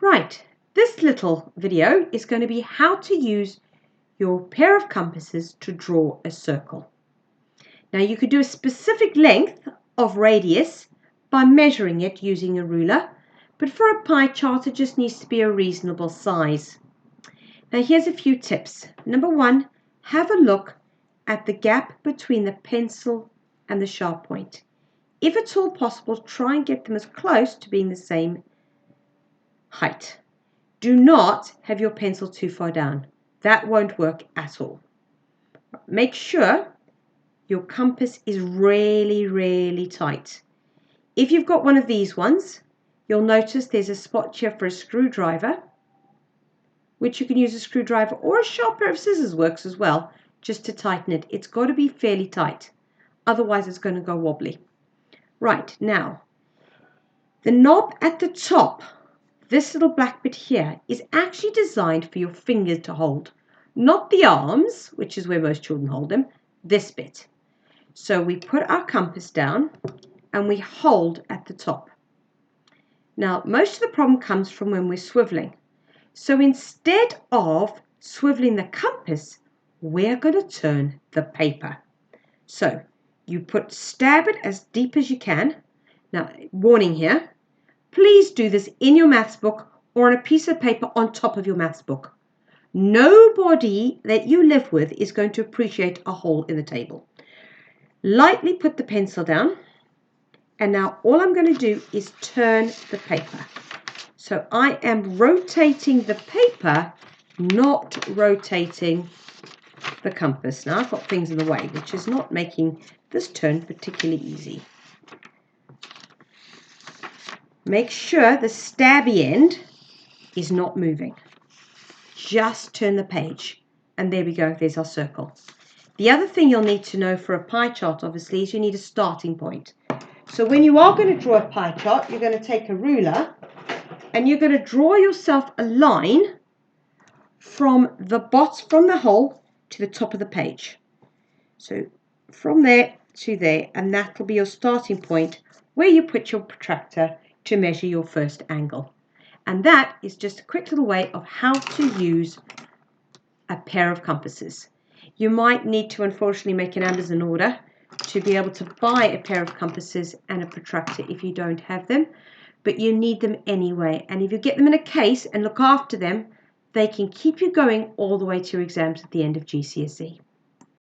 Right, this little video is going to be how to use your pair of compasses to draw a circle. Now you could do a specific length of radius by measuring it using a ruler, but for a pie chart it just needs to be a reasonable size. Now here's a few tips. Number one, have a look at the gap between the pencil and the sharp point. If it's all possible, try and get them as close to being the same height. Do not have your pencil too far down. That won't work at all. Make sure your compass is really tight. If you've got one of these ones, you'll notice there's a spot here for a screwdriver, which you can use a screwdriver, or a sharp pair of scissors works as well, just to tighten it. It's got to be fairly tight, otherwise it's going to go wobbly. Right, now, the knob at the top, this little black bit here, is actually designed for your fingers to hold, not the arms, which is where most children hold them, this bit. So we put our compass down and we hold at the top. Now, most of the problem comes from when we're swiveling. So instead of swiveling the compass, we're going to turn the paper. So you stab it as deep as you can. Now, warning here, please do this in your maths book or on a piece of paper on top of your maths book. Nobody that you live with is going to appreciate a hole in the table. Lightly put the pencil down, and now all I'm going to do is turn the paper. So I am rotating the paper, not rotating the compass. Now I've got things in the way, which is not making this turn particularly easy. Make sure the stabby end is not moving. Just turn the page, and there we go, there's our circle. The other thing you'll need to know for a pie chart, obviously, is you need a starting point. So when you are going to draw a pie chart, you're going to take a ruler and you're going to draw yourself a line from the hole to the top of the page. So from there to there, and that will be your starting point where you put your protractor to measure your first angle. And that is just a quick little way of how to use a pair of compasses. You might need to unfortunately make an Amazon order to be able to buy a pair of compasses and a protractor if you don't have them, but you need them anyway. And if you get them in a case and look after them, they can keep you going all the way to your exams at the end of GCSE.